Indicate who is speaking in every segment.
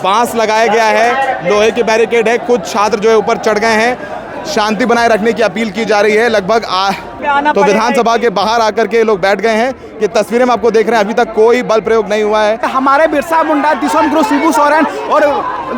Speaker 1: बांस लगाया गया है, लोहे के बैरिकेड है। कुछ छात्र जो है ऊपर चढ़ गए हैं। शांति बनाए रखने की अपील की जा रही है। लगभग तो विधानसभा के बाहर आकर के लोग बैठ गए हैं। ये तस्वीरें में आपको देख रहे हैं, अभी तक कोई बल प्रयोग नहीं हुआ है।
Speaker 2: हमारे बिरसा मुंडा, दिसोम गुरु शिबू सोरेन और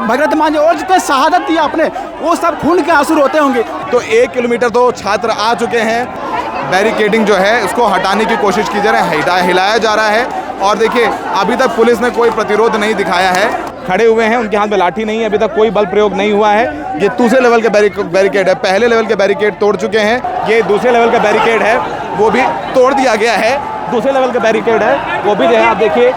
Speaker 2: भगत मान और जितने शहादत दी आपने, वो सब खून के आंसू रोते होंगे।
Speaker 1: तो 1 किलोमीटर तो छात्र आ चुके हैं। बैरिकेडिंग जो है उसको हटाने की कोशिश की जा रही है, हिलाया जा रहा है। और देखिए अभी तक पुलिस ने कोई प्रतिरोध नहीं दिखाया है। खड़े हुए हैं, उनके हाथ में लाठी नहीं है, अभी तक कोई बल प्रयोग नहीं हुआ है। ये दूसरे लेवल के बैरिकेड है। पहले लेवल के बैरिकेड तोड़ चुके हैं, ये दूसरे लेवल का बैरिकेड है, वो भी तोड़ दिया गया है। दूसरे लेवल का बैरिकेड है, वो भी जो है आप देखिए।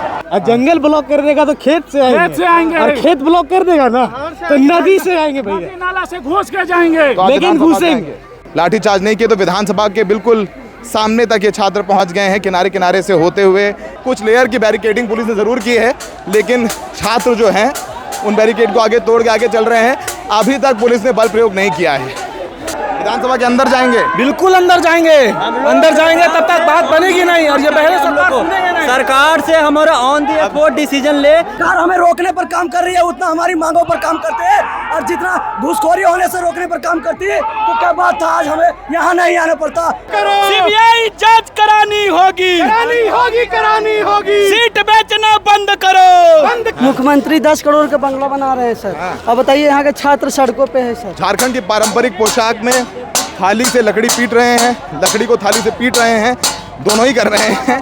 Speaker 3: जंगल ब्लॉक करने का तो खेत से आएंगे और खेत ब्लॉक कर देगा ना तो नदी से आएंगे भैया,
Speaker 2: नाला से घुस के जाएंगे,
Speaker 3: लेकिन घुसेंगे।
Speaker 1: लाठीचार्ज नहीं किए तो विधानसभा के बिल्कुल सामने तक ये छात्र पहुंच गए हैं, किनारे किनारे से होते हुए। कुछ लेयर की बैरिकेडिंग पुलिस ने ज़रूर की है, लेकिन छात्र जो हैं उन बैरिकेड को आगे तोड़ के आगे चल रहे हैं। अभी तक पुलिस ने बल प्रयोग नहीं किया है। विधानसभा के अंदर जाएंगे,
Speaker 3: बिल्कुल अंदर जाएंगे, तब तक बात बनेगी नहीं। और ये पहले
Speaker 4: सरकार से हमारा ऑन द स्पॉट डिसीजन ले।
Speaker 5: सरकार हमें रोकने पर काम कर रही है, उतना हमारी मांगों पर काम करते हैं, और जितना घूसखोरी होने से रोकने पर काम करती है, तो क्या बात था आज हमें यहाँ नहीं आना पड़ता।
Speaker 2: सीबीआई जांच करानी होगी, सीट बेचना बंद करो।
Speaker 5: मुख्यमंत्री 10 करोड़ का बंगला बना रहे हैं सर। अब बताइए यहाँ के छात्र सड़कों पे है सर।
Speaker 1: झारखंड की पारंपरिक पोशाक में थाली से लकड़ी पीट रहे हैं, लकड़ी को थाली से पीट रहे हैं, दोनों ही कर रहे हैं।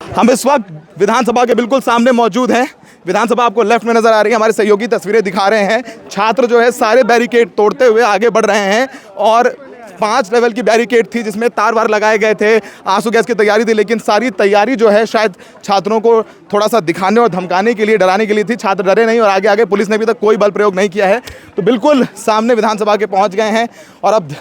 Speaker 1: हम इस वक्त विधानसभा के बिल्कुल सामने मौजूद हैं। विधानसभा आपको लेफ्ट में नजर आ रही है, हमारे सहयोगी तस्वीरें दिखा रहे हैं। छात्र जो है सारे बैरिकेड तोड़ते हुए आगे बढ़ रहे हैं और 5 लेवल की बैरिकेड थी जिसमें तार वार लगाए गए थे, आंसू गैस की तैयारी थी, लेकिन सारी तैयारी जो है शायद छात्रों को थोड़ा सा दिखाने और धमकाने के लिए, डराने के लिए थी। छात्र डरे नहीं और आगे आगे पुलिस ने अभी तक कोई बल प्रयोग नहीं किया है। तो बिल्कुल सामने विधानसभा के पहुंच गए हैं और अब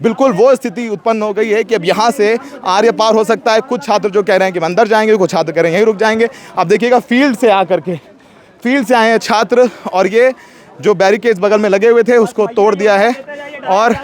Speaker 1: बिल्कुल वो स्थिति उत्पन्न हो गई है कि अब यहाँ से आर या पार हो सकता है। कुछ छात्र जो कह रहे हैं कि अंदर जाएंगे, कुछ छात्र कह रहे हैं यहीं रुक जाएंगे। अब देखिएगा फील्ड से आए हैं छात्र और ये जो बैरिकेड्स बगल में लगे हुए थे उसको तोड़ दिया है। और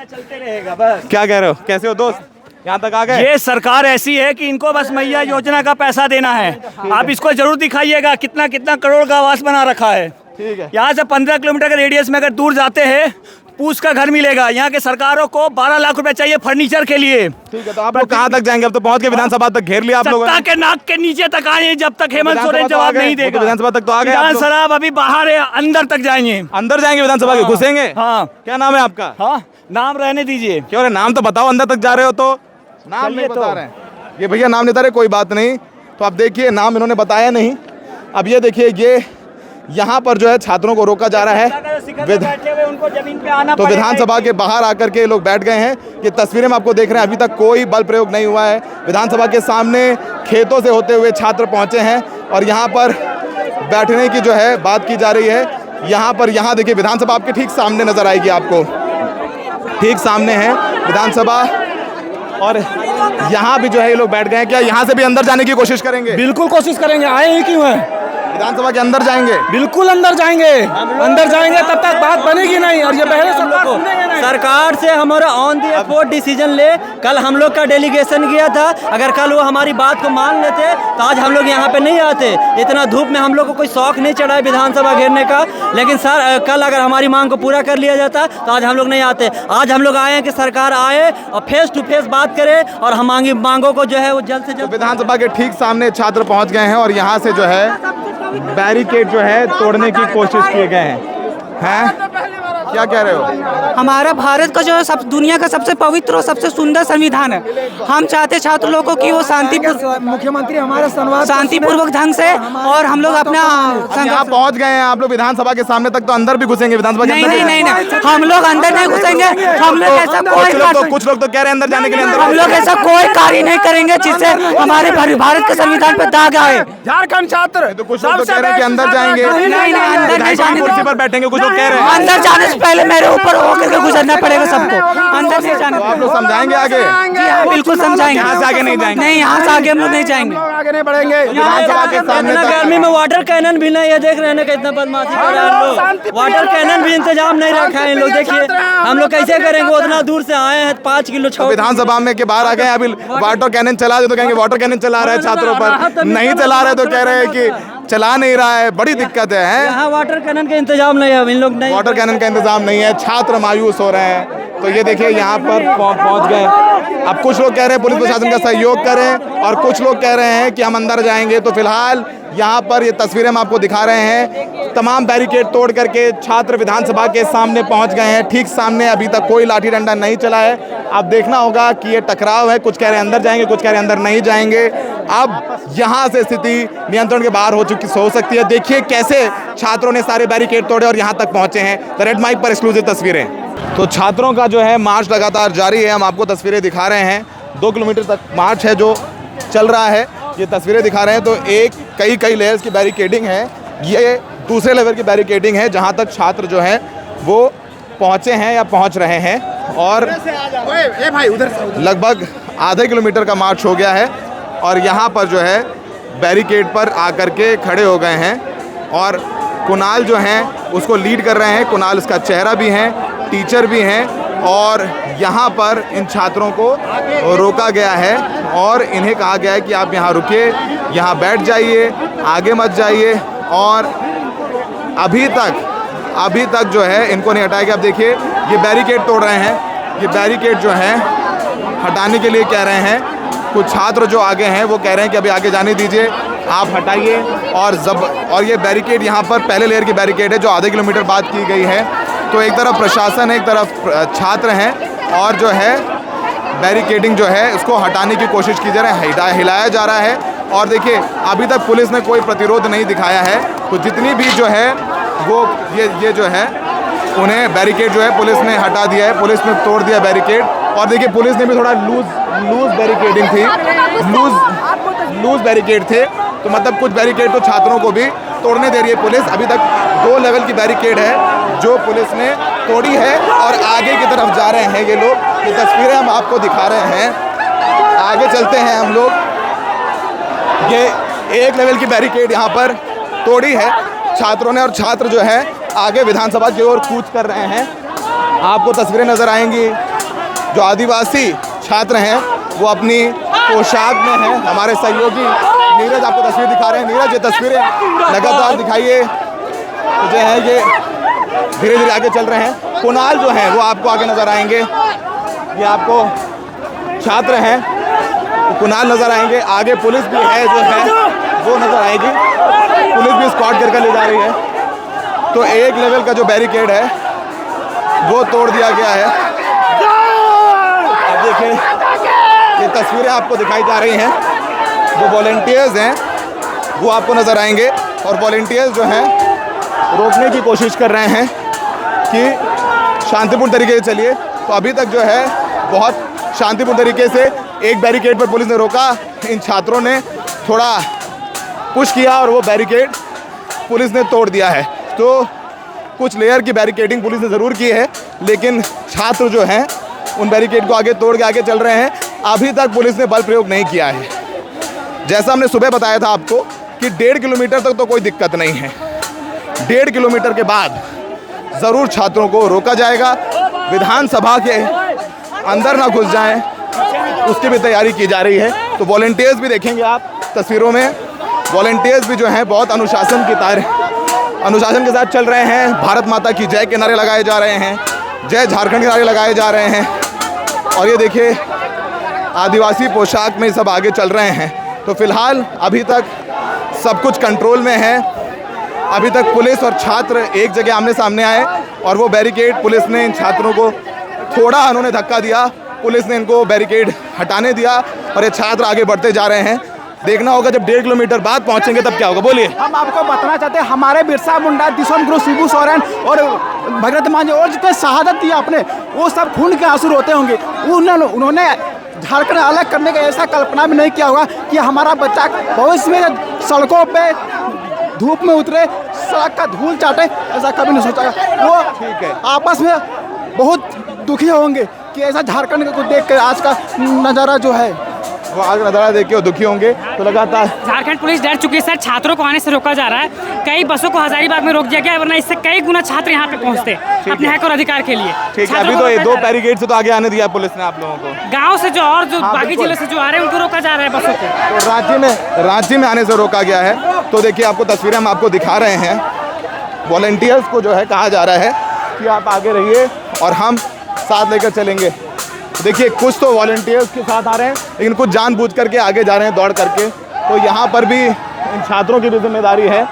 Speaker 4: चलते रहेगा बस।
Speaker 1: क्या कह रहे हो, कैसे हो दोस्त, यहाँ तक आ गए?
Speaker 4: ये सरकार ऐसी है कि इनको बस मैया योजना का पैसा देना है। आप इसको जरूर दिखाइएगा कितना कितना करोड़ का आवास बना रखा है।
Speaker 1: ठीक है,
Speaker 4: यहाँ से 15 किलोमीटर के रेडियस में अगर दूर जाते हैं पूछ का घर मिलेगा। यहाँ के सरकारों को 12 लाख रुपए चाहिए फर्नीचर के लिए।
Speaker 1: ठीक है, तो आप लोग कहाँ तक जाएंगे? अब तो पहुंच के विधानसभा तक घेर लिया आप लोगों ने।
Speaker 4: के नाक के नीचे तक आए जब तक हेमंत सोरेन जवाब नहीं देगा।
Speaker 1: विधानसभा तक तो आ गए।
Speaker 4: विधानसभा अभी बाहर है, अंदर तक जाएंगे।
Speaker 1: अंदर जाएंगे विधानसभा के, घुसेंगे?
Speaker 4: हाँ।
Speaker 1: क्या नाम है आपका?
Speaker 4: हाँ, नाम रहने दीजिए।
Speaker 1: क्यों रे, नाम तो बताओ। अंदर तक जा रहे हो तो नाम नहीं बता रहे हैं। ये भैया नाम नहीं बता रहे, कोई बात नहीं। तो आप देखिए नाम इन्होंने बताया नहीं। अब ये देखिए, ये यहाँ पर जो है छात्रों को रोका जा रहा है।
Speaker 4: उनको जमीन पे आना
Speaker 1: तो विधानसभा के बाहर आकर के लोग बैठ गए हैं। ये तस्वीरें में आपको देख रहे हैं, अभी तक कोई बल प्रयोग नहीं हुआ है। विधानसभा के सामने खेतों से होते हुए छात्र पहुंचे हैं और यहाँ पर बैठने की जो है बात की जा रही है। यहाँ देखिए विधानसभा आपके ठीक सामने नजर आएगी, आपको ठीक सामने है विधानसभा। और यहाँ भी जो है ये लोग बैठ गए हैं। क्या यहाँ से भी अंदर जाने की कोशिश करेंगे?
Speaker 3: बिल्कुल कोशिश करेंगे, आए ही क्यों है।
Speaker 1: विधानसभा के अंदर जाएंगे,
Speaker 3: बिल्कुल अंदर जाएंगे, तब तक बात बनेगी नहीं। और ये पहले
Speaker 4: सरकार से हमारा ऑन द स्पॉट डिसीजन ले। कल हम लोग का डेलीगेशन गया था, अगर कल वो हमारी बात को मान लेते तो आज हम लोग यहाँ पे नहीं आते। इतना धूप में हम लोग को कोई शौक नहीं चढ़ा है विधानसभा घेरने का, लेकिन सर कल अगर हमारी मांग को पूरा कर लिया जाता तो आज हम लोग नहीं आते। आज हम लोग आए हैं कि सरकार आए और फेस टू फेस बात करे और हमारी मांगों को जो है वो जल्द से जल्द।
Speaker 1: विधानसभा के ठीक सामने छात्र पहुंच गए हैं और यहाँ से जो है बैरिकेड जो है तोड़ने की कोशिश किए गए हैं। क्या कह रहे हो?
Speaker 6: हमारा भारत का जो है सब दुनिया का सबसे पवित्र और सबसे सुंदर संविधान है। हम चाहते छात्र लोगों को कि वो
Speaker 3: मुख्यमंत्री हमारा
Speaker 6: शांतिपूर्वक ढंग से, और हम लोग अपना
Speaker 1: यहाँ पहुँच गए हैं। आप लोग विधानसभा के सामने तक तो अंदर भी घुसेंगे? विधानसभा
Speaker 6: नहीं, हम लोग अंदर नहीं घुसेंगे। हम लोग ऐसा
Speaker 1: कुछ लोग तो कह रहे हैं अंदर जाने के लिए।
Speaker 6: हम लोग ऐसा कोई कार्य नहीं करेंगे जिससे हमारे भारत के संविधान पर दाग आए।
Speaker 2: झारखंड छात्र
Speaker 1: तो कुछ लोग तो कह रहे हैं कि अंदर जाएंगे,
Speaker 6: नहीं, अंदर नहीं जाने
Speaker 1: कुर्सी पर बैठेंगे। कुछ लोग कह रहे हैं
Speaker 6: अंदर जाने से पहले मेरे ऊपर होकर के गुजरना पड़ेगा सबको, अंदर नहीं जाना।
Speaker 1: तो आप लोग समझाएंगे आगे?
Speaker 6: जी हाँ, बिल्कुल समझाएंगे।
Speaker 1: यहाँ से आगे नहीं जाएंगे?
Speaker 6: नहीं, यहाँ से आगे हम लोग नहीं जाएंगे।
Speaker 2: आगे नहीं बढ़ेंगे।
Speaker 1: विधानसभा के सामने
Speaker 4: इतना
Speaker 1: तक
Speaker 4: गर्मी में वाटर कैनन भी नहीं है, देख रहे हैं कितना बदमाशी कर रहे हैं लोग। वाटर कैनन भी इंतजाम नहीं रखा है इन लोग, देखिए हम लोग कैसे करेंगे, उतना दूर से आए हैं 5 किलो
Speaker 1: तो विधानसभा में के बाहर आ गए, अभी वाटर कैनन चला दे तो कहेंगे वाटर कैनन चला रहे हैं छात्रों पर, नहीं चला रहे तो कह रहे हैं कि चला नहीं रहा है, बड़ी दिक्कत है, हैं?
Speaker 4: यहाँ वाटर कैनन का इंतजाम नहीं है, इन लोग नहीं।
Speaker 1: वाटर कैनन का इंतजाम नहीं है, छात्र मायूस हो रहे हैं। तो ये देखिए यहाँ पर पहुंच गए। अब कुछ लोग कह रहे हैं पुलिस प्रशासन का सहयोग करें और कुछ लोग कह रहे हैं कि हम अंदर जाएंगे। तो फिलहाल यहाँ पर ये तस्वीरें हम आपको दिखा रहे हैं, तमाम बैरिकेड तोड़ करके छात्र विधानसभा के सामने पहुंच गए हैं। ठीक सामने अभी तक कोई लाठी डंडा नहीं चला है। अब देखना होगा कि ये टकराव है, कुछ कह रहे हैं अंदर जाएंगे, कुछ कह रहे हैं अंदर नहीं जाएंगे। अब यहाँ से स्थिति नियंत्रण के बाहर हो सकती है। देखिए कैसे छात्रों ने सारे बैरिकेड तोड़े और यहाँ तक पहुँचे हैं। द रेड माइक पर एक्सक्लूसिव तस्वीरें। तो छात्रों का जो है मार्च लगातार जारी है, हम आपको तस्वीरें दिखा रहे हैं। 2 किलोमीटर तक मार्च है जो चल रहा है, ये तस्वीरें दिखा रहे हैं। तो कई लेयर्स की बैरिकेडिंग है, ये दूसरे लेवल की बैरिकेडिंग है जहाँ तक छात्र जो हैं वो पहुँचे हैं या पहुँच रहे हैं। और लगभग आधे किलोमीटर का मार्च हो गया है और यहाँ पर जो है बैरिकेड पर आकर के खड़े हो गए हैं और कुणाल जो हैं उसको लीड कर रहे हैं। कुणाल इसका चेहरा भी हैं, टीचर भी हैं और यहाँ पर इन छात्रों को रोका गया है और इन्हें कहा गया है कि आप यहाँ रुकिए, यहाँ बैठ जाइए, आगे मत जाइए। और अभी तक जो है इनको नहीं हटाया गया। अब देखिए ये बैरिकेड तोड़ रहे हैं, ये बैरिकेड जो है हटाने के लिए कह रहे हैं। कुछ छात्र जो आगे हैं वो कह रहे हैं कि अभी आगे जाने दीजिए, आप हटाइए। और ये बैरिकेड यहाँ पर पहले लेयर की बैरिकेड है जो आधे किलोमीटर बाद की गई है। तो एक तरफ प्रशासन है, एक तरफ छात्र हैं और जो है बैरिकेडिंग जो है उसको हटाने की कोशिश की जा रही है, हिलाया जा रहा है। और देखिए अभी तक पुलिस ने कोई प्रतिरोध नहीं दिखाया है। तो जितनी भी जो है वो ये जो है उन्हें बैरिकेड जो है पुलिस ने हटा दिया है, पुलिस ने तोड़ दिया बैरिकेड। और देखिए पुलिस ने भी थोड़ा लूज बैरिकेडिंग थी, लूज बैरिकेड थे। तो मतलब कुछ बैरिकेड तो छात्रों को भी तोड़ने दे रही है पुलिस। अभी तक 2 लेवल की बैरिकेड है जो पुलिस ने तोड़ी है और आगे की तरफ जा रहे हैं ये लोग। ये तस्वीरें हम आपको दिखा रहे हैं, आगे चलते हैं हम लोग। ये 1 लेवल की बैरिकेड यहाँ पर तोड़ी है छात्रों ने और छात्र जो है आगे विधानसभा की ओर कूच कर रहे हैं। आपको तस्वीरें नज़र आएंगी, जो आदिवासी छात्र हैं वो अपनी पोशाक में हैं। हमारे सहयोगी नीरज आपको तस्वीर दिखा रहे हैं। नीरज ये तस्वीरें लगातार दिखाइए। तो जो है ये धीरे धीरे आगे चल रहे हैं। कुणाल जो हैं वो आपको आगे नज़र आएंगे, ये आपको छात्र हैं तो कुणाल नज़र आएंगे। आगे पुलिस भी है जो है वो नज़र आएगी, पुलिस भी स्क्वाड करके ले जा रही है। तो 1 लेवल का जो बैरिकेड है वो तोड़ दिया गया है। अब देखिए ये तस्वीरें आपको दिखाई जा रही हैं, जो वॉलंटियर्स हैं वो आपको नज़र आएंगे और वॉलंटियर्स जो हैं रोकने की कोशिश कर रहे हैं कि शांतिपूर्ण तरीके से चलिए। तो अभी तक जो है बहुत शांतिपूर्ण तरीके से एक बैरिकेड पर पुलिस ने रोका, इन छात्रों ने थोड़ा पुश किया और वो बैरिकेड पुलिस ने तोड़ दिया है। तो कुछ लेयर की बैरिकेडिंग पुलिस ने ज़रूर की है, लेकिन छात्र जो हैं उन बैरिकेड को आगे तोड़ के आगे चल रहे हैं। अभी तक पुलिस ने बल प्रयोग नहीं किया है। जैसा हमने सुबह बताया था आपको कि 1.5 किलोमीटर तक तो कोई दिक्कत नहीं है, 1.5 किलोमीटर के बाद ज़रूर छात्रों को रोका जाएगा। विधानसभा के अंदर ना घुस जाएं, उसकी भी तैयारी की जा रही है। तो वॉलंटियर्स भी देखेंगे आप तस्वीरों में, वॉलंटियर्स भी जो हैं बहुत अनुशासन के साथ चल रहे हैं। भारत माता की जय के नारे लगाए जा रहे हैं, जय झारखंड के नारे लगाए जा रहे हैं। और ये देखिए आदिवासी पोशाक में सब आगे चल रहे हैं। तो फिलहाल अभी तक सब कुछ कंट्रोल में है। अभी तक पुलिस और छात्र एक जगह आमने सामने आए और वो बैरिकेड पुलिस ने इन छात्रों को थोड़ा उन्होंने धक्का दिया, पुलिस ने इनको बैरिकेड हटाने दिया और ये छात्र आगे बढ़ते जा रहे हैं। देखना होगा जब 1.5 किलोमीटर बाद पहुंचेंगे तब क्या होगा। बोलिए।
Speaker 2: हम आपको बताना चाहते हैं हमारे बिरसा मुंडा, दिसोम गुरु शिबू सोरेन और भगत मान और जितने शहादत दिया आपने, वो सब खून के आंसू रोते होंगे। उन्होंने झारखंड अलग करने का ऐसा कल्पना भी नहीं किया होगा कि हमारा बच्चा भविष्य में सड़कों पे धूप में उतरे, सड़क का धूल चाटे, ऐसा कभी नहीं सोचा। वो
Speaker 1: ठीक है।
Speaker 2: आपस में बहुत दुखी होंगे कि ऐसा झारखंड को देख कर आज का नज़ारा जो है,
Speaker 1: वो आग नज़ारा देख के वो दुखी होंगे। तो लगातार
Speaker 7: झारखंड पुलिस डर चुकी है सर, छात्रों को आने से रोका जा रहा है। कई बसों को हजारीबाग में रोक दिया गया है, वरना इससे कई गुना छात्र यहाँ पे पहुँचते अपने हक और अधिकार के लिए।
Speaker 1: ठीक है, अभी तो ये 2 बैरिकेड से तो आगे आने दिया पुलिस ने आप लोगों को।
Speaker 7: गाँव से जो और जो बाकी
Speaker 1: बिल्कुल।
Speaker 7: जिले से जो आ रहे हैं उनको रोका जा रहा है बसों को।
Speaker 1: तो रांची में आने से रोका गया है। तो देखिए आपको तस्वीरें हम आपको दिखा रहे हैं। वॉलंटियर्स को जो है कहा जा रहा है कि आप आगे रहिए और हम साथ लेकर चलेंगे। देखिए कुछ तो वॉलंटियर्स के साथ आ रहे हैं, लेकिन कुछ जानबूझ करके आगे जा रहे हैं दौड़ करके। तो यहाँ पर भी इन छात्रों की भी जिम्मेदारी है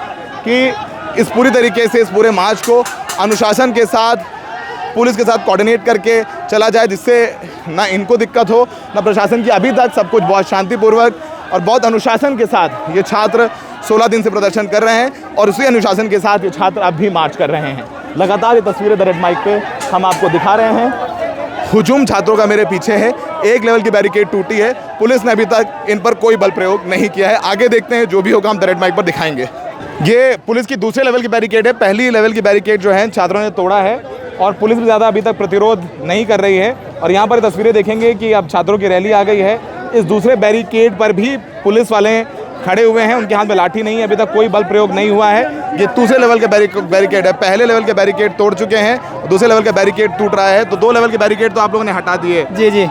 Speaker 1: कि इस पूरी तरीके से इस पूरे मार्च को अनुशासन के साथ, पुलिस के साथ कोऑर्डिनेट करके चला जाए, जिससे ना इनको दिक्कत हो ना प्रशासन की। अभी तक सब कुछ बहुत शांतिपूर्वक और बहुत अनुशासन के साथ ये छात्र 16 दिन से प्रदर्शन कर रहे हैं और उसी अनुशासन के साथ ये छात्र अब भी मार्च कर रहे हैं। लगातार ये तस्वीरें द रेड माइक पे हम आपको दिखा रहे हैं। हुजूम छात्रों का मेरे पीछे है, 1 लेवल की बैरिकेड टूटी है। पुलिस ने अभी तक इन पर कोई बल प्रयोग नहीं किया है। आगे देखते हैं, जो भी होगा हम द रेड माइक पर दिखाएंगे। ये पुलिस की दूसरे लेवल की बैरिकेड है। पहली लेवल की बैरिकेड जो है छात्रों ने तोड़ा है और पुलिस भी ज़्यादा अभी तक प्रतिरोध नहीं कर रही है। और यहाँ पर तस्वीरें देखेंगे कि अब छात्रों की रैली आ गई है। इस दूसरे बैरिकेड पर भी पुलिस वाले खड़े हुए हैं, उनके हाथ में लाठी नहीं है, अभी तक कोई बल प्रयोग नहीं हुआ है। ये दूसरे लेवल के बैरिकेड है। पहले लेवल के बैरिकेड तोड़ चुके हैं, दूसरे लेवल का बैरिकेड टूट रहा है। तो 2 लेवल के बैरिकेड तो आप लोगों ने हटा दिए।
Speaker 8: जी जी,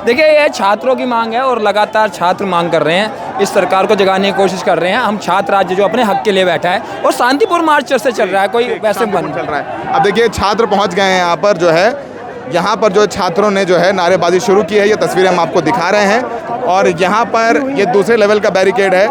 Speaker 8: देखिए ये छात्रों की मांग है और लगातार छात्र मांग कर रहे हैं, इस सरकार को जगाने की कोशिश कर रहे हैं। हम छात्र आज जो अपने हक के लिए बैठा है और शांतिपूर्ण मार्च से चल रहा है, कोई वैसे बंद
Speaker 1: चल रहा है। अब देखिए छात्र पहुंच गए हैं यहाँ पर जो छात्रों ने जो है नारेबाजी शुरू की है। ये तस्वीरें हम आपको दिखा रहे हैं। और यहाँ पर ये दूसरे लेवल का बैरिकेड है।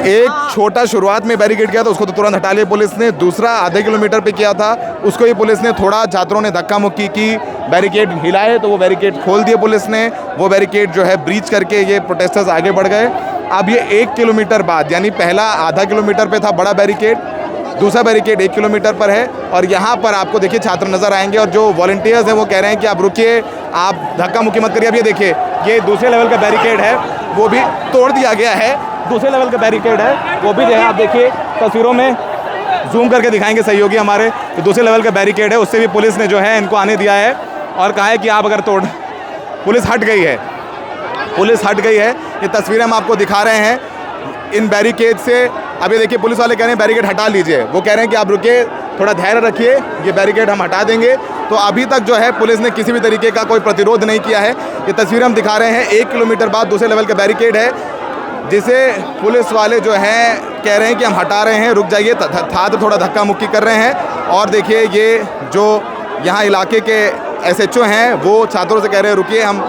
Speaker 1: एक छोटा शुरुआत में बैरिकेड किया था, उसको तो तुरंत हटा लिया पुलिस ने। दूसरा आधे किलोमीटर पे किया था, उसको ही पुलिस ने थोड़ा, छात्रों ने धक्का मुक्की की, बैरिकेड हिलाए तो वो बैरिकेड खोल दिए पुलिस ने। वो बैरिकेड जो है ब्रीच करके ये प्रोटेस्टर्स आगे बढ़ गए। अब ये 1 किलोमीटर बाद, यानी पहला आधा किलोमीटर पे था बड़ा बैरिकेड, दूसरा बैरिकेड 1 किलोमीटर पर है। और यहाँ पर आपको देखिए छात्र नज़र आएंगे और जो वॉलंटियर्स हैं वो कह रहे हैं कि आप रुकिए, आप धक्का मुक्की मत करिए। अब ये देखिए ये दूसरे लेवल का बैरिकेड है, वो भी तोड़ दिया गया है। दूसरे लेवल का बैरिकेड है, वो भी जो है आप देखिए तस्वीरों में जूम करके दिखाएंगे सहयोगी हमारे। तो दूसरे लेवल का बैरिकेड है, उससे भी पुलिस ने जो है इनको आने दिया है और कहा है कि आप अगर पुलिस हट गई है, पुलिस हट गई है। ये तस्वीरें हम आपको दिखा रहे हैं इन बैरिकेड से। अभी देखिए पुलिस वाले कह रहे हैं बैरिकेड हटा लीजिए, वो कह रहे हैं कि आप रुकिए, थोड़ा धैर्य रखिए, ये बैरिकेड हम हटा देंगे। तो अभी तक जो है पुलिस ने किसी भी तरीके का कोई प्रतिरोध नहीं किया है। ये तस्वीरें हम दिखा रहे हैं, 1 किलोमीटर बाद दूसरे लेवल का बैरिकेड है, जिसे पुलिस वाले जो हैं कह रहे हैं कि हम हटा रहे हैं, रुक जाइए। छात्र थोड़ा धक्का मुक्की कर रहे हैं। और देखिए ये जो यहाँ इलाके के SHO हैं वो छात्रों से कह रहे हैं रुकिए, हम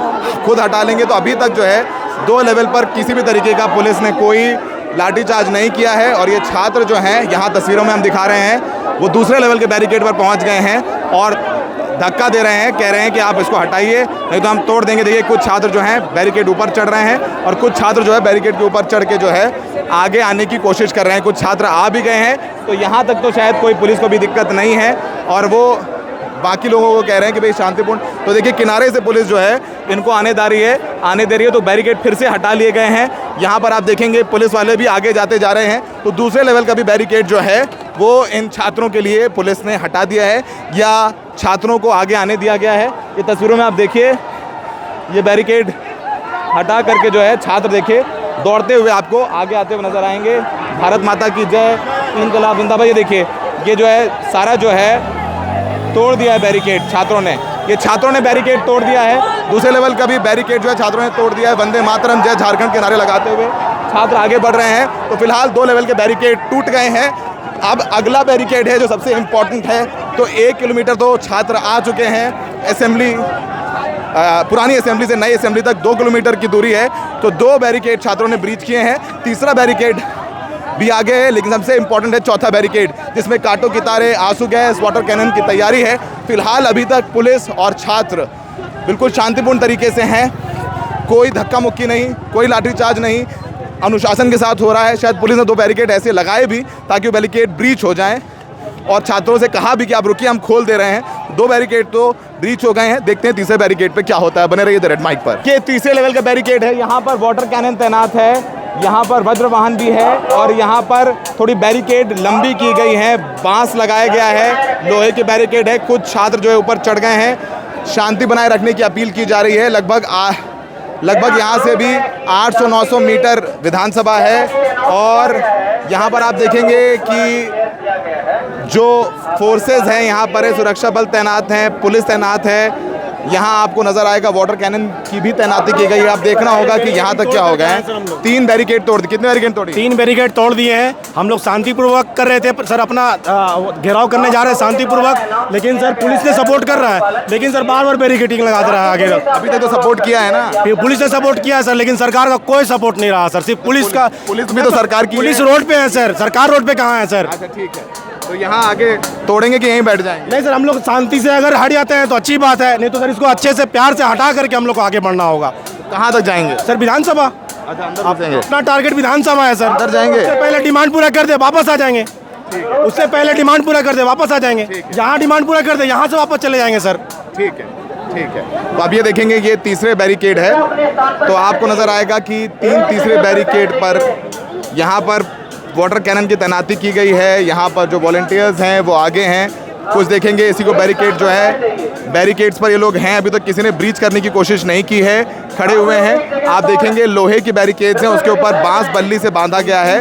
Speaker 1: खुद हटा लेंगे। तो अभी तक जो है 2 लेवल पर किसी भी तरीके का पुलिस ने कोई लाठीचार्ज नहीं किया है। और ये छात्र जो हैं यहाँ तस्वीरों में हम दिखा रहे हैं, वो दूसरे लेवल के बैरिकेड पर पहुँच गए हैं और धक्का दे रहे हैं, कह रहे हैं कि आप इसको हटाइए नहीं तो हम तोड़ देंगे। देखिए कुछ छात्र जो हैं बैरिकेड ऊपर चढ़ रहे हैं और कुछ छात्र जो है बैरिकेड के ऊपर चढ़ के जो है आगे आने की कोशिश कर रहे हैं। कुछ छात्र आ भी गए हैं। तो यहाँ तक तो शायद कोई पुलिस को भी दिक्कत नहीं है और वो बाकी लोगों को कह रहे हैं कि भाई शांतिपूर्ण। तो देखिए किनारे से पुलिस जो है इनको आने दे रही है, तो बैरिकेड फिर से हटा लिए गए हैं। यहाँ पर आप देखेंगे पुलिस वाले भी आगे जाते जा रहे हैं। तो दूसरे लेवल का भी बैरिकेड जो है वो इन छात्रों के लिए पुलिस ने हटा दिया है या छात्रों को आगे आने दिया गया है। ये तस्वीरों में आप देखिए ये बैरिकेड हटा करके जो है छात्र देखिए दौड़ते हुए आपको आगे आते हुए नजर आएंगे। भारत माता की जय, इनकलाब जिंदाबाद। ये देखिए ये जो है सारा जो है तोड़ दिया है बैरिकेड छात्रों ने। ये छात्रों ने बैरिकेड तोड़ दिया है। दूसरे लेवल का भी बैरिकेड जो है छात्रों ने तोड़ दिया है। वंदे मातरम, जय झारखंड के नारे लगाते हुए छात्र आगे बढ़ रहे हैं। तो फिलहाल 2 लेवल के बैरिकेड टूट गए हैं। अब अगला बैरिकेड है जो सबसे इम्पोर्टेंट है। तो 1 किलोमीटर तो छात्र आ चुके हैं। असेंबली, पुरानी असेंबली से नई असेंबली तक 2 किलोमीटर की दूरी है। तो 2 बैरिकेड छात्रों ने ब्रीच किए हैं। तीसरा बैरिकेड भी आगे है, लेकिन सबसे इम्पोर्टेंट है चौथा बैरिकेड, जिसमें कांटों की तारें, आंसू गैस, वाटर कैनन की तैयारी है। फिलहाल अभी तक पुलिस और छात्र बिल्कुल शांतिपूर्ण तरीके से हैं। कोई धक्का मुक्की नहीं, कोई लाठीचार्ज नहीं, अनुशासन के साथ हो रहा है। शायद पुलिस ने 2 बैरिकेड ऐसे लगाए भी ताकि वो बैरिकेड ब्रीच हो जाएं और छात्रों से कहा भी कि आप रुकिए, हम खोल दे रहे हैं। 2 बैरिकेड तो ब्रीच हो गए हैं। देखते हैं तीसरे बैरिकेड पे क्या होता है। बने रहिए द रेड माइक पर। ये तीसरे लेवल का बैरिकेड है। यहाँ पर वाटर कैनन तैनात है यहाँ पर वज्र वाहन भी है और यहाँ पर थोड़ी बैरिकेड लंबी की गई है, बांस लगाया गया है, लोहे के बैरिकेड है। कुछ छात्र जो है ऊपर चढ़ गए हैं, शांति बनाए रखने की अपील की जा रही है। लगभग यहाँ से भी 800-900 मीटर विधानसभा है और यहाँ पर आप देखेंगे कि जो फोर्सेस हैं यहाँ पर है, सुरक्षा बल तैनात हैं, पुलिस तैनात है। यहाँ आपको नजर आएगा वाटर कैनन की भी तैनाती की गई है। आप देखना होगा कि यहाँ तक क्या हो गया है। 3 बैरिकेड तोड़ दिए। कितने बैरिकेड तोड़ी?
Speaker 3: 3 बैरिकेड तोड़ दिए हैं। हम लोग शांतिपूर्वक कर रहे थे सर, अपना घेराव करने जा रहे हैं शांतिपूर्वक, लेकिन सर पुलिस ने सपोर्ट कर रहा है, लेकिन सर बार बार बैरिकेडिंग लगाता रहा है आगे।
Speaker 1: अभी तक तो सपोर्ट किया है ना,
Speaker 3: पुलिस ने सपोर्ट किया है सर, लेकिन सरकार का कोई सपोर्ट नहीं रहा सर। सिर्फ पुलिस
Speaker 1: भी तो सरकार की,
Speaker 3: पुलिस रोड पे है सर, सरकार रोड पे कहाँ है सर?
Speaker 1: अच्छा ठीक है, तो यहाँ आगे तोड़ेंगे कि यहीं बैठ जाएंगे?
Speaker 3: नहीं सर, हम लोग शांति से अगर हट जाते हैं तो अच्छी बात है, नहीं तो सर इसको अच्छे से प्यार से हटा करके हम लोग को आगे बढ़ना होगा।
Speaker 1: कहाँ तक जाएंगे
Speaker 3: सर विधानसभा।
Speaker 1: अच्छा, अंदर जाएंगे।
Speaker 3: अपना टारगेट विधानसभा है सर।
Speaker 1: अंदर जाएंगे।
Speaker 3: उससे पहले डिमांड पूरा कर दे वापस आ जाएंगे। उससे पहले डिमांड पूरा कर दे वापस आ जाएंगे। यहाँ डिमांड पूरा कर दे, यहाँ से वापस चले जाएंगे सर।
Speaker 1: ठीक है, ठीक है। तो आप ये देखेंगे ये तीसरे बैरिकेड है, तो आपको नजर आएगा कि 3 तीसरे बैरिकेड पर यहाँ पर वाटर कैनन की तैनाती की गई है। यहाँ पर जो वॉलंटियर्स हैं वो आगे हैं। कुछ देखेंगे इसी को बैरिकेड जो है, बैरिकेड्स पर ये लोग हैं, अभी तक किसी ने ब्रीच करने की कोशिश नहीं की है, खड़े हुए हैं। आप देखेंगे लोहे की बैरिकेड्स हैं, उसके ऊपर बांस बल्ली से बांधा गया है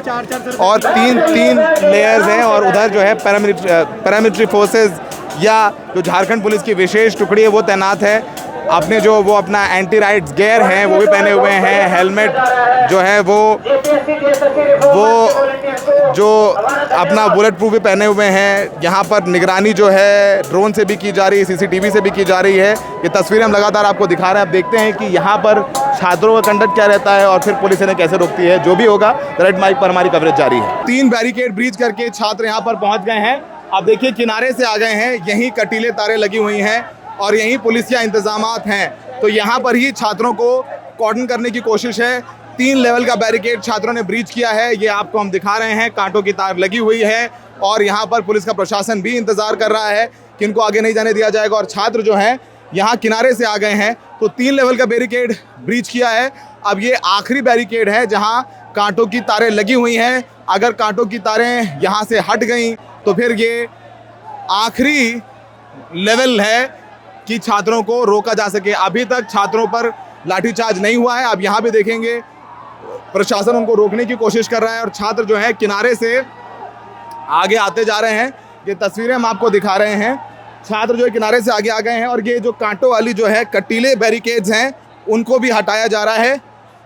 Speaker 1: और 3 लेयर्स हैं। और उधर जो है पैरामिलिट्री फोर्सेस या जो झारखंड पुलिस की विशेष टुकड़ी है वो तैनात है। अपने जो वो अपना एंटी राइड्स गेयर हैं वो भी पहने हुए हैं, हेलमेट जो है वो जो अपना बुलेट प्रूफ भी पहने हुए हैं। यहाँ पर निगरानी जो है ड्रोन से भी की जा रही है, CCTV से भी की जा रही है। ये तस्वीरें हम लगातार आपको दिखा रहे हैं। आप देखते हैं कि यहाँ पर छात्रों का कंडक्ट क्या रहता है और फिर पुलिस इन्हें कैसे रोकती है। जो भी होगा रेड माइक पर हमारी कवरेज जारी है। 3 बैरिकेड ब्रीच करके छात्र यहाँ पर पहुँच गए हैं। आप देखिए किनारे से आ गए हैं, यहीं कटीले तारे लगी हुई हैं और यहीं पुलिसिया इंतजामात हैं। तो यहाँ पर ही छात्रों को कॉर्डन करने की कोशिश है। 3 लेवल का बैरिकेड छात्रों ने ब्रीच किया है, ये आपको हम दिखा रहे हैं। कांटों की तार लगी हुई है और यहाँ पर पुलिस का प्रशासन भी इंतजार कर रहा है कि इनको आगे नहीं जाने दिया जाएगा। और छात्र जो हैं यहाँ किनारे से आ गए हैं, तो 3 लेवल का बैरिकेड ब्रीच किया है। अब ये आखिरी बैरिकेड है जहाँ कांटों की तारें लगी हुई हैं। अगर कांटों की तारें यहाँ से हट गई तो फिर ये आखिरी लेवल है कि छात्रों को रोका जा सके। अभी तक छात्रों पर लाठीचार्ज नहीं हुआ है। अब यहाँ पे देखेंगे प्रशासन उनको रोकने की कोशिश कर रहा है और छात्र जो है किनारे से आगे आते जा रहे हैं। ये तस्वीरें हम आपको दिखा रहे हैं। छात्र जो है किनारे से आगे आ गए हैं और ये जो कांटों वाली जो है कटीले बैरिकेड्स हैं उनको भी हटाया जा रहा है।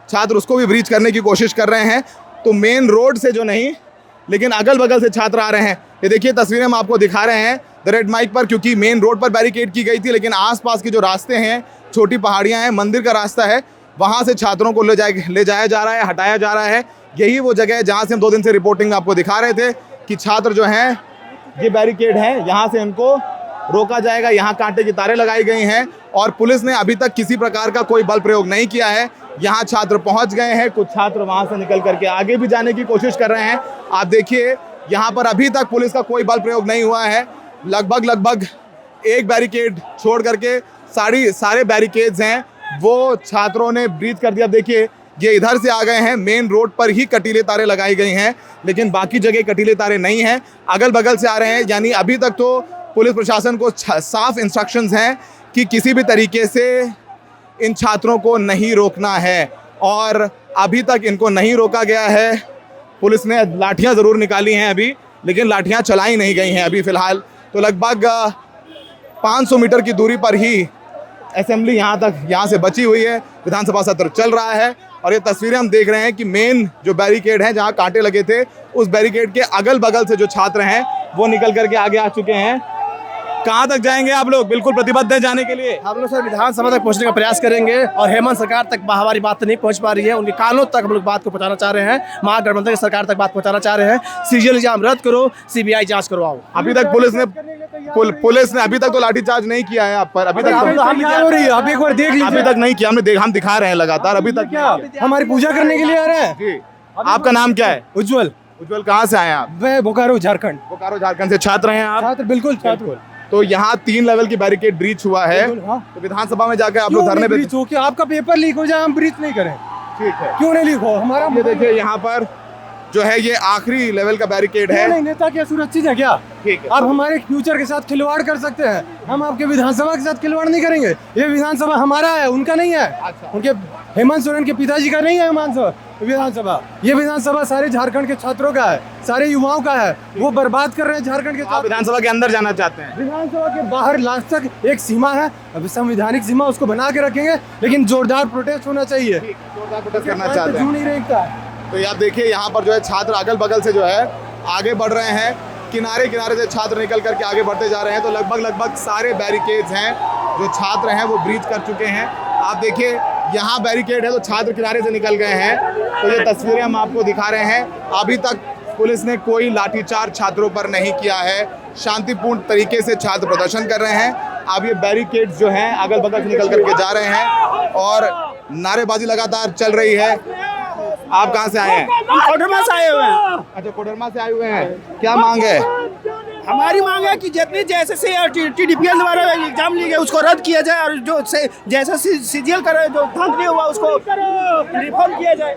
Speaker 1: छात्र उसको भी ब्रीच करने की कोशिश कर रहे हैं। तो मेन रोड से जो नहीं, लेकिन अगल बगल से छात्र आ रहे हैं। ये देखिए तस्वीरें हम आपको दिखा रहे हैं द रेड माइक पर, क्योंकि मेन रोड पर बैरिकेड की गई थी, लेकिन आसपास के जो रास्ते हैं, छोटी पहाड़ियां हैं, मंदिर का रास्ता है, वहां से छात्रों को ले जाया जा रहा है, हटाया जा रहा है। यही वो जगह है जहां से हम 2 दिन से रिपोर्टिंग आपको दिखा रहे थे कि छात्र जो हैं ये बैरिकेड है, यहाँ से इनको रोका जाएगा। यहाँ कांटे की तारें लगाई गई हैं और पुलिस ने अभी तक किसी प्रकार का कोई बल प्रयोग नहीं किया है। यहाँ छात्र पहुँच गए हैं, कुछ छात्र वहाँ से निकल करके आगे भी जाने की कोशिश कर रहे हैं। आप देखिए यहाँ पर अभी तक पुलिस का कोई बल प्रयोग नहीं हुआ है। लगभग 1 बैरिकेड छोड़ करके सारे बैरिकेड्स हैं वो छात्रों ने ब्रीच कर दिया। देखिए ये इधर से आ गए हैं, मेन रोड पर ही कटीले तारे लगाई गई हैं, लेकिन बाकी जगह कटीले तारे नहीं हैं, अगल बगल से आ रहे हैं। यानी अभी तक तो पुलिस प्रशासन को साफ इंस्ट्रक्शंस हैं कि किसी भी तरीके से इन छात्रों को नहीं रोकना है और अभी तक इनको नहीं रोका गया है। पुलिस ने लाठियां ज़रूर निकाली हैं अभी, लेकिन लाठियां चलाई नहीं गई हैं अभी फ़िलहाल। तो लगभग 500 मीटर की दूरी पर ही असेंबली यहाँ से बची हुई है। विधानसभा सत्र चल रहा है और ये तस्वीरें हम देख रहे हैं कि मेन जो बैरिकेड है जहाँ कांटे लगे थे, उस बैरिकेड के अगल बगल से जो छात्र हैं वो निकल करके आगे आ चुके हैं। कहाँ तक जाएंगे आप लोग? बिल्कुल प्रतिबद्ध है जाने के लिए।
Speaker 9: हम लोग सर विधानसभा तक पहुंचने का प्रयास करेंगे और हेमंत सरकार तक हमारी बात तो नहीं पहुंच पा रही है, उनके कानों तक हम लोग बात को पहुंचाना चाह रहे हैं, महागठबंधन की सरकार तक बात पहुंचाना चाह रहे हैं। CGL एग्जाम रद्द करो, CBI जांच करवाओ।
Speaker 1: अभी तक पुलिस ने अभी तक तो लाठीचार्ज नहीं किया है आप पर, अभी तक
Speaker 9: हो रही है, आप एक बार देख लीजिए।
Speaker 1: अभी तक नहीं किया, हम दिखा रहे हैं लगातार। अभी तक
Speaker 9: क्या हमारी पूजा करने के लिए आ रहे हैं?
Speaker 1: आपका नाम क्या है?
Speaker 9: उज्जवल।
Speaker 1: उज्जवल कहाँ से आए हैं आप?
Speaker 9: मैं बोकारो झारखंड।
Speaker 1: बोकारो झारखंड से छात्र हैं आप?
Speaker 9: छात्र, बिल्कुल छात्र।
Speaker 1: तो यहाँ 3 लेवल की बैरिकेड ब्रीच हुआ है, तो विधानसभा में जाकर आप लोग धरने पे
Speaker 9: आपका पेपर लीक हो जाए हम ब्रीच नहीं करें।
Speaker 1: ठीक है।
Speaker 9: क्यों नहीं लिखो? हमारा
Speaker 1: ये देखिए यहाँ पर जो है ये आखिरी लेवल का बैरिकेड है।
Speaker 9: नहीं, नेता क्या सुरक्षित है क्या?
Speaker 1: ठीक है।
Speaker 9: आप हमारे फ्यूचर के साथ खिलवाड़ कर सकते हैं, हम आपके विधानसभा के साथ खिलवाड़ नहीं करेंगे। ये विधानसभा हमारा है, उनका नहीं है।
Speaker 1: अच्छा।
Speaker 9: उनके हेमंत सोरेन के पिताजी का नहीं है विधानसभा। ये विधानसभा सारे झारखंड के छात्रों का है, सारे युवाओं का है। वो बर्बाद कर रहे हैं झारखंड के।
Speaker 1: आप विधानसभा के अंदर जाना चाहते हैं?
Speaker 9: विधानसभा के बाहर लास्ट तक एक सीमा है, अब संवैधानिक सीमा उसको बना के रखेंगे, लेकिन जोरदार प्रोटेस्ट होना चाहिए।
Speaker 1: जोरदार प्रोटेस्ट करना चाहते हैं।
Speaker 9: नहीं रेखता है।
Speaker 1: तो ये आप देखिए यहाँ पर जो है छात्र अगल बगल से जो है आगे बढ़ रहे हैं, किनारे किनारे से छात्र निकल करके आगे बढ़ते जा रहे हैं। तो लगभग सारे बैरिकेड्स हैं जो छात्र हैं वो ब्रीच कर चुके हैं। आप देखिए यहाँ बैरिकेड है तो छात्र किनारे से निकल गए हैं। तो ये तस्वीरें हम आपको दिखा रहे हैं। अभी तक पुलिस ने कोई लाठीचार्ज छात्रों पर नहीं किया है, शांतिपूर्ण तरीके से छात्र प्रदर्शन कर रहे हैं। अब ये बैरिकेड्स जो हैं अगल बगल से निकल करके जा रहे हैं और नारेबाजी लगातार चल रही है। आप कहाँ से आए हैं?
Speaker 2: कोडरमा से आए हुए हैं।
Speaker 1: अच्छा, कोडरमा से आए हुए हैं। क्या मांग है?
Speaker 2: हमारी मांग है कि जितनी जैसे और TDPL द्वारा एग्जाम ली गई उसको रद्द किया जाए, और जो जैसा CGL का जो धांधली हुआ उसको रिफॉर्म किया जाए।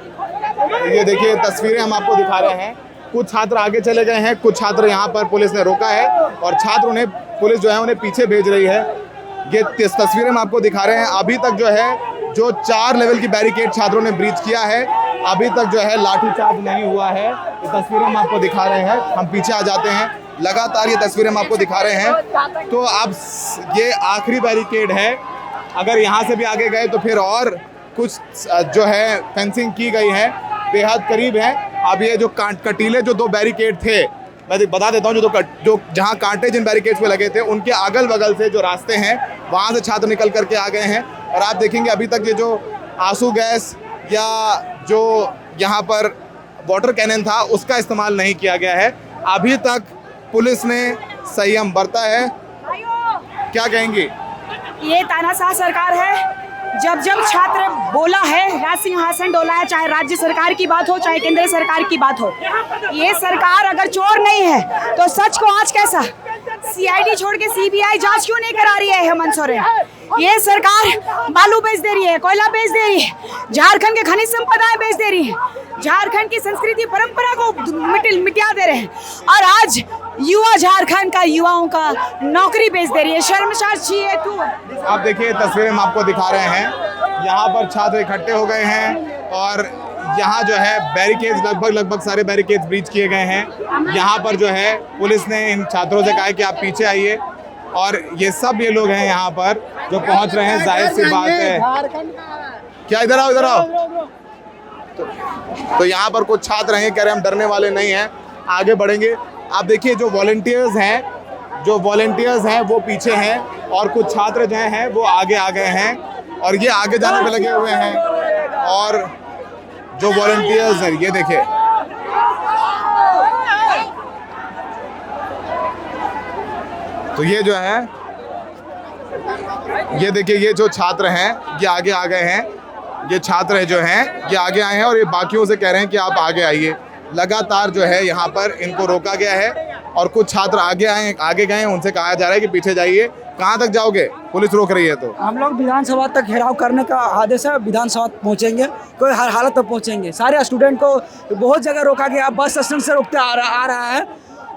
Speaker 1: ये देखिए तस्वीरें हम आपको दिखा रहे हैं। कुछ छात्र आगे चले गए हैं, कुछ छात्र यहाँ पर पुलिस ने रोका है और छात्र उन्हें पुलिस जो है उन्हें पीछे भेज रही है। ये तस्वीरें हम आपको दिखा रहे हैं। अभी तक जो है जो 4 लेवल की बैरिकेड छात्रों ने ब्रीच किया है, अभी तक जो है लाठीचार्ज नहीं हुआ है। ये तस्वीरें हम आपको दिखा रहे हैं। हम पीछे आ जाते हैं, लगातार ये तस्वीरें हम आपको दिखा रहे हैं। तो अब ये आखिरी बैरिकेड है, अगर यहाँ से भी आगे गए तो फिर और कुछ जो है फेंसिंग की गई है, बेहद करीब है। अब ये जो कटीले जो 2 बैरिकेड थे, मैं बता देता हूँ, जो जहाँ कांटे जिन बैरिकेड्स पे लगे थे उनके अगल बगल से जो रास्ते हैं वहाँ से छात्र निकल करके आ गए हैं। और आप देखेंगे अभी तक ये जो आंसू गैस या जो यहाँ पर वाटर कैनन था उसका इस्तेमाल नहीं किया गया है। अभी तक पुलिस ने संयम बरता है। क्या कहेंगे?
Speaker 10: ये तानाशाह सरकार है। जब छात्र बोला है, राज सिंहासन डोला है, चाहे राज्य सरकार की बात हो चाहे केंद्र सरकार की बात हो। ये सरकार अगर चोर नहीं है तो सच को आज कैसा CID छोड़ के CBI जांच क्यों नहीं करा रही है हेमंत सोरेन? ये सरकार बालू बेच दे रही है, कोयला बेच दे रही है, झारखंड के खनिज संपदाएं बेच दे रही है, झारखंड की संस्कृति परंपरा को मिटा दे रहे हैं और आज युवा झारखंड का युवाओं का नौकरी बेच दे रही है। शर्मसार चाहिए तू।
Speaker 1: आप देखिए तस्वीरें हम आपको दिखा रहे हैं। यहाँ पर छात्र इकट्ठे हो गए हैं और यहाँ जो है बैरिकेड्स लगभग सारे बैरिकेड्स ब्रीच किए गए हैं। यहाँ पर जो है पुलिस ने इन छात्रों से कहा है कि आप पीछे आइए और ये सब ये लोग हैं यहाँ पर जो पहुँच रहे हैं। जाहिर सी बात है, क्या इधर आओ इधर आओ। तो यहाँ पर कुछ छात्र हैं, कह रहे हैं हम डरने वाले नहीं हैं, आगे बढ़ेंगे। आप देखिए जो वॉलंटियर्स हैं वो पीछे हैं और कुछ छात्र जो हैं वो आगे आ गए हैं और ये आगे जाने पे लगे हुए हैं। और जो वॉलंटियर्स हैं ये देखिए, तो ये जो है ये देखिए ये जो छात्र हैं ये आगे आ गए हैं। ये छात्र जो हैं ये आगे आए हैं और ये बाकियों से कह रहे हैं कि आप आगे आइए। लगातार जो है यहाँ पर इनको रोका गया है और कुछ छात्र आगे गए हैं, उनसे कहा जा रहा है कि पीछे जाइए। कहाँ तक जाओगे? पुलिस रोक रही है। तो
Speaker 5: हम लोग विधानसभा तक घेराव करने का आदेश है, विधानसभा पहुँचेंगे, कोई हर हालत में पहुँचेंगे। सारे स्टूडेंट को बहुत जगह रोका गया, बस स्टैंड से रोकते आ रहा है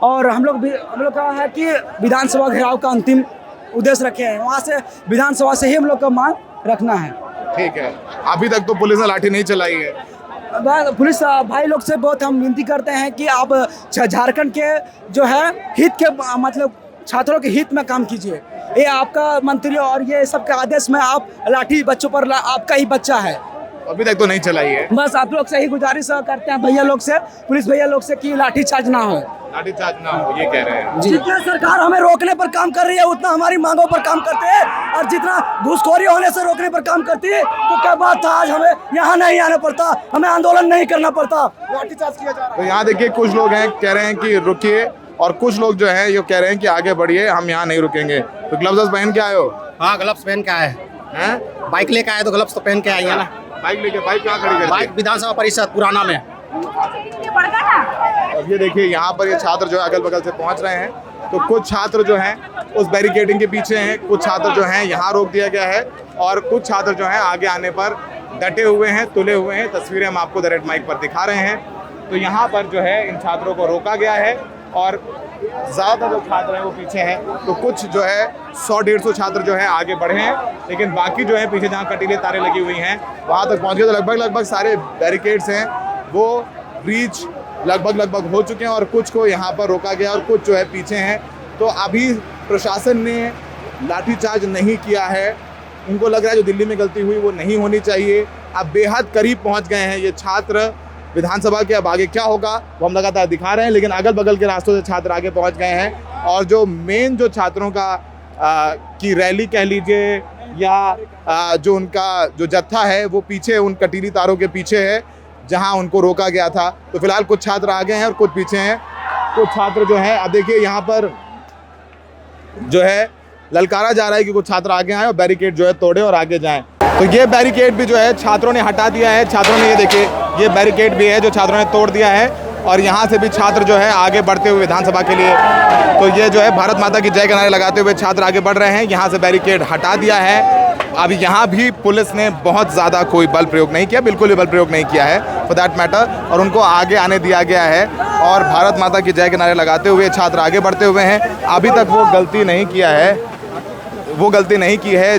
Speaker 5: और हम लोग का है कि विधानसभा घेराव का अंतिम उद्देश्य रखे हैं, वहाँ से विधानसभा से ही हम लोग का मांग रखना है।
Speaker 1: ठीक है। अभी तक तो पुलिस ने लाठी नहीं चलाई है।
Speaker 5: पुलिस भाई लोग से बहुत हम विनती करते हैं कि आप झारखंड के जो है हित के मतलब छात्रों के हित में काम कीजिए। ये आपका मंत्री और ये सबके आदेश में आप लाठी बच्चों पर आपका ही बच्चा है,
Speaker 1: अभी तक तो नहीं चलाई है।
Speaker 5: बस आप लोग से ही गुजारिश करते हैं भैया लोग से, पुलिस भैया लोग से कि लाठी चार्ज ना हो,
Speaker 1: लाठीचार्ज ना हो, ये कह रहे हैं।
Speaker 5: जितना सरकार हमें रोकने पर काम कर रही है उतना हमारी मांगों पर काम करते हैं, और जितना घूसखोरी होने से रोकने पर काम करती है तो क्या बात था आज हमें यहाँ नहीं आना पड़ता, हमें आंदोलन नहीं करना पड़ता।
Speaker 2: लाठीचार्ज किया जा रहा है।
Speaker 1: तो यहाँ देखिए कुछ लोग हैं कह रहे हैं कि रुकिए और कुछ लोग जो हैं ये कह रहे हैं कि आगे बढ़िए, हम यहाँ नहीं रुकेंगे। तो ग्लव्स पहन के आए हो?
Speaker 9: हाँ, ग्लव्स पहन के आए हैं। बाइक लेके आए तो ग्लव्स तो पहन के आइए ना।
Speaker 1: बाइक लेके? बाइक कहाँ खड़ी है?
Speaker 9: बाइक विधानसभा परिषद पुराना में।
Speaker 1: और ये देखिए यहाँ पर ये छात्र जो अगल बगल से पहुँच रहे हैं। तो कुछ छात्र जो हैं उस बैरिकेडिंग के पीछे हैं, कुछ छात्र जो हैं यहाँ रोक दिया गया है और कुछ छात्र जो हैं आगे आने पर डटे हुए हैं, तुले हुए हैं। तस्वीरें हम आपको द रेड माइक पर दिखा रहे हैं। तो यहाँ पर जो है इन छात्रों को रोका गया है और ज़्यादातर जो छात्र हैं वो पीछे हैं। तो कुछ जो है 100-150 छात्र जो है आगे बढ़े हैं, लेकिन बाकी जो है पीछे जहाँ कटीले तारें लगी हुई हैं वहाँ तक पहुँचे। तो लगभग सारे बैरिकेड्स हैं वो रीच लगभग हो चुके हैं और कुछ को यहाँ पर रोका गया और कुछ जो है पीछे हैं। तो अभी प्रशासन ने लाठीचार्ज नहीं किया है। उनको लग रहा है जो दिल्ली में गलती हुई वो नहीं होनी चाहिए। अब बेहद करीब पहुँच गए हैं ये छात्र विधानसभा के। अब आगे क्या होगा वो हम लगातार दिखा रहे हैं, लेकिन अगल बगल के रास्तों से छात्र आगे पहुंच गए हैं। और जो मेन जो छात्रों का की रैली कह लीजिए या जो उनका जो जत्था है वो पीछे उन कटीली तारों के पीछे है जहां उनको रोका गया था। तो फिलहाल कुछ छात्र आगे हैं और कुछ पीछे हैं। कुछ छात्र जो हैं, अब देखिए यहाँ पर जो है ललकारा जा रहा है कि कुछ छात्र आगे आए और बैरिकेड जो है तोड़े और आगे जाएं। तो ये बैरिकेड भी जो है छात्रों ने हटा दिया है। छात्रों ने ये देखिए ये बैरिकेड भी है जो छात्रों ने तोड़ दिया है और यहाँ से भी छात्र जो है आगे बढ़ते हुए विधानसभा के लिए। तो ये जो है भारत माता की जय के नारे लगाते हुए छात्र आगे बढ़ रहे हैं। यहाँ से बैरिकेड हटा दिया है। अब यहाँ भी पुलिस ने बहुत ज़्यादा कोई बल प्रयोग नहीं किया, बिल्कुल भी बल प्रयोग नहीं किया है फॉर दैट मैटर, और उनको आगे आने दिया गया है और भारत माता की जय के नारे लगाते हुए छात्र आगे बढ़ते हुए हैं। अभी तक वो गलती नहीं किया है, वो गलती नहीं की है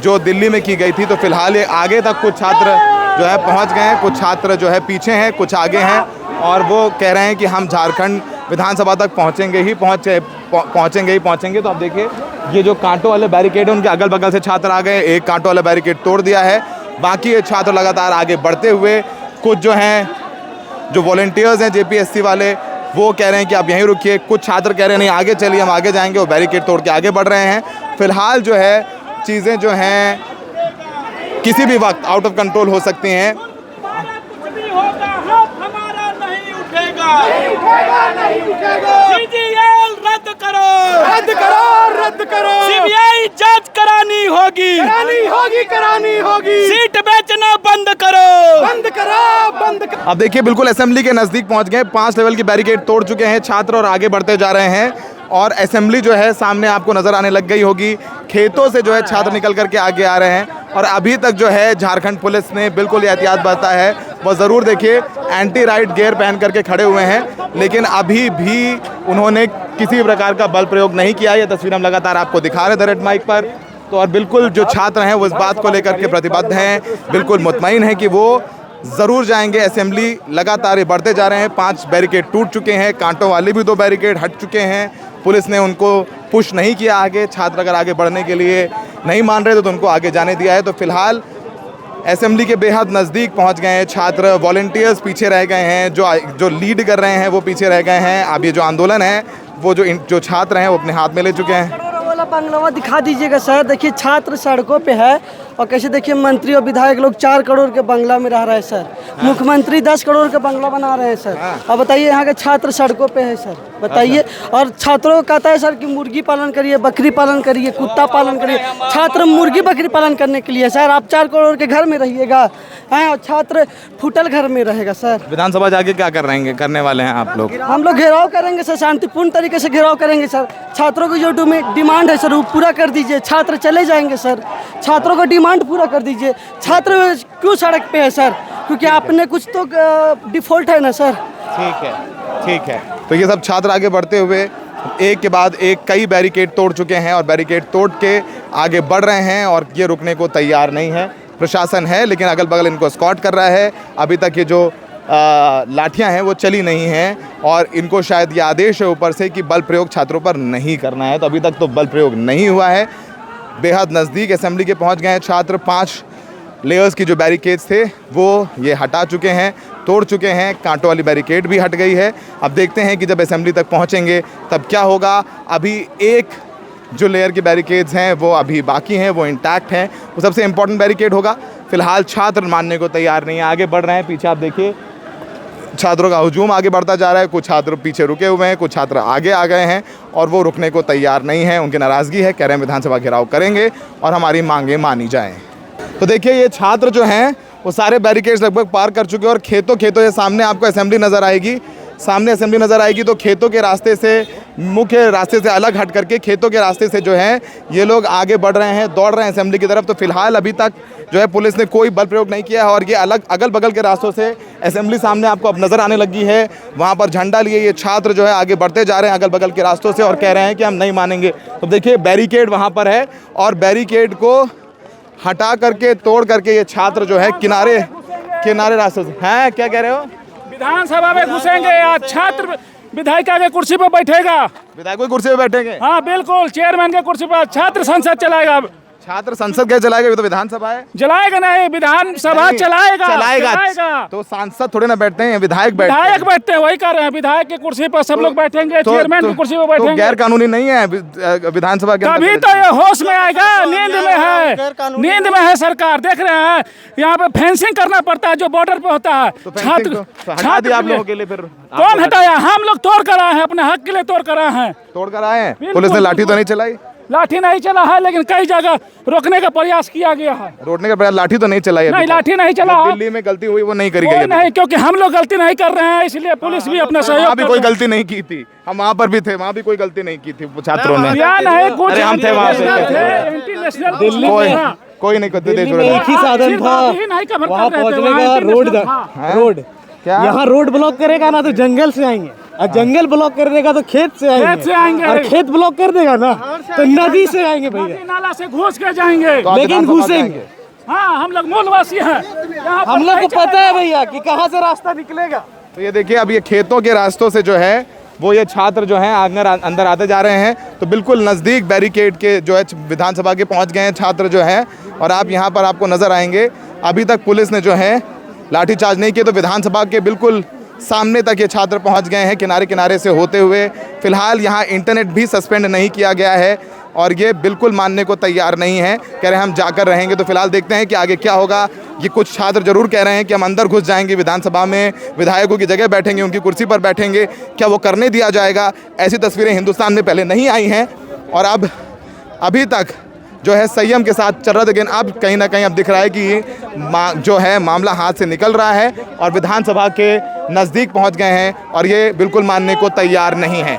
Speaker 1: जो दिल्ली में की गई थी। तो फिलहाल ये आगे तक कुछ छात्र जो है पहुंच गए हैं, कुछ छात्र जो है पीछे हैं, कुछ आगे हैं और वो कह रहे हैं कि हम झारखंड विधानसभा तक पहुंचेंगे ही पहुंचेंगे। तो अब देखिए ये जो कांटों वाले बैरिकेड है उनके अगल बगल से छात्र आ गए। एक कांटों वाला बैरिकेड तोड़ दिया है, बाकी ये छात्र लगातार आगे बढ़ते हुए, कुछ जो हैं जो वॉलंटियर्स हैं जेपीएससी वाले वो कह रहे हैं कि आप यहीं रुकिए। कुछ छात्र कह रहे हैं नहीं आगे चलिए हम आगे जाएंगे, वो बैरिकेड तोड़ के आगे बढ़ रहे हैं। फिलहाल जो है चीज़ें जो हैं किसी भी वक्त आउट ऑफ कंट्रोल हो सकती हैं।
Speaker 11: रद्द करो सीबीआई जांच करानी होगी सीट बेचना बंद करो।
Speaker 1: अब देखिए बिल्कुल असेंबली के नज़दीक पहुंच गए। 5 लेवल की बैरिकेड तोड़ चुके हैं छात्र और आगे बढ़ते जा रहे हैं और असेंबली जो है सामने आपको नज़र आने लग गई होगी। खेतों से जो है छात्र निकल करके आगे आ रहे हैं और अभी तक जो है झारखंड पुलिस ने बिल्कुल एहतियात बरता है। वो ज़रूर देखिए एंटी राइट गियर पहन करके खड़े हुए हैं, लेकिन अभी भी उन्होंने किसी प्रकार का बल प्रयोग नहीं किया। ये तस्वीर हम लगातार आपको दिखा रहे थे रेड माइक पर। तो और बिल्कुल जो छात्र हैं वो इस बात को लेकर के प्रतिबद्ध हैं, बिल्कुल मुतमईन हैं कि वो ज़रूर जाएंगे असेंबली। लगातार ये बढ़ते जा रहे हैं। 5 बैरिकेड टूट चुके हैं, कांटों वाले भी 2 बैरिकेड हट चुके हैं। पुलिस ने उनको पुश नहीं किया आगे। छात्र अगर आगे बढ़ने के लिए नहीं मान रहे तो उनको आगे जाने दिया है। तो फिलहाल असेंबली के बेहद नज़दीक पहुंच गए हैं छात्र। वॉलंटियर्स पीछे रह गए हैं, जो लीड कर रहे हैं वो पीछे रह गए हैं। अब ये जो आंदोलन है वो जो छात्र हैं वो अपने हाथ में ले चुके हैं।
Speaker 5: वाला बंगला दिखा दीजिएगा सर। देखिए छात्र सड़कों पे है और कैसे देखिए मंत्री और विधायक लोग 4 करोड़ के बंगला में रह रहे हैं सर। मुख्यमंत्री 10 करोड़ का बंगला बना रहे हैं सर। अब बताइए यहाँ के छात्र सड़कों पे है सर, बताइए। और छात्रों को कहता है सर कि मुर्गी पालन करिए, बकरी पालन करिए, कुत्ता पालन करिए। छात्र मुर्गी बकरी पालन करने के लिए सर आप 4 करोड़ के घर में रहिएगा हैं और छात्र फुटल घर में रहेगा सर।
Speaker 1: विधानसभा जाके क्या करने वाले हैं आप लोग?
Speaker 5: हम लोग घेराव करेंगे सर, शांतिपूर्ण तरीके से घेराव करेंगे सर। छात्रों की जो डिमांड है सर वो पूरा कर दीजिए। छात्र चले जाएंगे सर, छात्रों का डिमांड पूरा कर दीजिए। छात्र क्यों सड़क पे है सर? क्योंकि आपने कुछ तो डिफॉल्ट है ना सर।
Speaker 1: ठीक है। तो ये सब छात्र आगे बढ़ते हुए एक के बाद एक कई बैरिकेड तोड़ चुके हैं और बैरिकेड तोड़ के आगे बढ़ रहे हैं और ये रुकने को तैयार नहीं है। प्रशासन है लेकिन अगल बगल इनको एस्कॉर्ट कर रहा है। अभी तक ये जो लाठियां हैं वो चली नहीं हैं और इनको शायद ये आदेश है ऊपर से कि बल प्रयोग छात्रों पर नहीं करना है। तो अभी तक तो बल प्रयोग नहीं हुआ है। बेहद नज़दीक असेंबली के पहुंच गए हैं छात्र। 5 लेयर्स की जो बैरिकेड्स थे वो ये हटा चुके हैं, तोड़ चुके हैं। कांटों वाली बैरिकेड भी हट गई है। अब देखते हैं कि जब असेंबली तक पहुंचेंगे तब क्या होगा। अभी एक जो लेयर की बैरिकेड्स हैं वो अभी बाकी हैं, वो इंटैक्ट हैं। वो सबसे इम्पोर्टेंट बैरिकेड होगा। फिलहाल छात्र मानने को तैयार नहीं है, आगे बढ़ रहे हैं। पीछे आप देखिए छात्रों का हुजूम आगे बढ़ता जा रहा है। कुछ छात्र पीछे रुके हुए हैं, कुछ छात्र आगे आ गए हैं और वो रुकने को तैयार नहीं है। उनकी नाराज़गी है, कह रहे हैं विधानसभा घेराव करेंगे और हमारी मांगें मानी जाएं। तो देखिए ये छात्र जो हैं वो सारे बैरिकेड्स लगभग पार कर चुके हैं और खेतों से सामने आपको असेंबली नज़र आएगी। सामने असेंबली नज़र आएगी तो खेतों के रास्ते से, मुख्य रास्ते से अलग हट करके खेतों के रास्ते से जो है ये लोग आगे बढ़ रहे हैं, दौड़ रहे हैं असेंबली की तरफ। तो फिलहाल अभी तक जो है पुलिस ने कोई बल प्रयोग नहीं किया है और ये अलग अगल बगल के रास्तों से असेंबली सामने आपको अब नज़र आने लगी है। वहाँ पर झंडा लिए ये छात्र जो है आगे बढ़ते जा रहे हैं अगल बगल के रास्तों से और कह रहे हैं कि हम नहीं मानेंगे। तो देखिए बैरिकेड वहाँ पर है और बैरिकेड को हटा करके, तोड़ करके ये छात्र जो है किनारे रास्तों से हैं। क्या कह रहे हो?
Speaker 11: विधानसभा में घुसेंगे या छात्र विधायिका के कुर्सी पर बैठेगा?
Speaker 1: विधायक की कुर्सी पे बैठेंगे?
Speaker 11: हाँ बिल्कुल, चेयरमैन के कुर्सी पर। छात्र संसद चलाएगा।
Speaker 1: छात्र संसद क्या चलाएगा? ये तो विधानसभा है।
Speaker 11: जलाएगा नहीं, विधानसभा चलाएगा।
Speaker 1: तो सांसद थोड़े ना बैठते हैं, विधायक बैठते हैं।
Speaker 11: वही कर रहे हैं, विधायक की कुर्सी पर सब लोग बैठेंगे, चेयरमैन की कुर्सी पर बैठेंगे।
Speaker 1: गैर कानूनी नहीं है विधानसभा के?
Speaker 11: तभी तो ये होश में आएगा। नींद में है सरकार। देख रहे हैं यहाँ पे फेंसिंग करना पड़ता है जो बॉर्डर पे होता है।
Speaker 1: छात्र आप लोगों के लिए फिर
Speaker 11: कौन हटाया? हम लोग तोड़ कर आए हैं, अपने हक के लिए तोड़ कर आए हैं।
Speaker 1: तोड़ कर आए हैं। पुलिस ने लाठी तो नहीं चलाई?
Speaker 11: लाठी नहीं चला है, लेकिन कई जगह रोकने का प्रयास किया गया है।
Speaker 1: रोकने का प्रयास, लाठी तो नहीं चलाई?
Speaker 11: नहीं, लाठी नहीं चला।
Speaker 1: दिल्ली में गलती हुई वो नहीं करी गई?
Speaker 11: नहीं, क्योंकि हम लोग गलती नहीं कर रहे हैं, इसलिए पुलिस भी अपना सहयोग।
Speaker 1: वहाँ भी कोई गलती नहीं की थी, हम वहाँ पर भी थे, वहाँ भी कोई गलती नहीं की थी छात्रों ने।
Speaker 11: अरे
Speaker 1: हम थे वहाँ पे।
Speaker 11: दिल्ली
Speaker 1: कोई नहीं करते थे।
Speaker 2: एक ही साधन था वहाँ पहुँचने का, रोड। क्या यहाँ रोड ब्लॉक करेगा ना तो जंगल से आएंगे, और जंगल ब्लॉक कर देगा तो खेत से आएंगे, और खेत ब्लॉक कर देगा ना तो नदी से आएंगे भैया,
Speaker 11: नाला से घुस के जाएंगे।
Speaker 2: लेकिन घुसेंगे।
Speaker 11: हाँ, हम लोग मूलवासी हैं,
Speaker 2: हम लोग को पता है भैया कि कहाँ से रास्ता निकलेगा।
Speaker 1: तो ये देखिए अब ये खेतों के रास्तों से जो है वो ये छात्र जो हैं अंदर आते जा रहे हैं। तो बिल्कुल नज़दीक बैरिकेड के जो है विधानसभा के पहुंच गए हैं छात्र जो हैं। और आप यहाँ पर आपको नज़र आएंगे अभी तक पुलिस ने जो है लाठीचार्ज नहीं किया। तो विधानसभा के बिल्कुल सामने तक ये छात्र पहुंच गए हैं किनारे किनारे से होते हुए। फिलहाल यहाँ इंटरनेट भी सस्पेंड नहीं किया गया है और ये बिल्कुल मानने को तैयार नहीं है, कह रहे हैं हम जाकर रहेंगे। तो फिलहाल देखते हैं कि आगे क्या होगा। ये कुछ छात्र जरूर कह रहे हैं कि हम अंदर घुस जाएंगे विधानसभा में, विधायकों की जगह बैठेंगे, उनकी कुर्सी पर बैठेंगे। क्या वो करने दिया जाएगा? ऐसी तस्वीरें हिंदुस्तान में पहले नहीं आई हैं और अब अभी तक जो है संयम के साथ चल रहा था। लेकिन अब कहीं ना कहीं अब दिख रहा है कि जो है मामला हाथ से निकल रहा है और विधानसभा के नज़दीक पहुंच गए हैं और ये बिल्कुल मानने को तैयार नहीं है।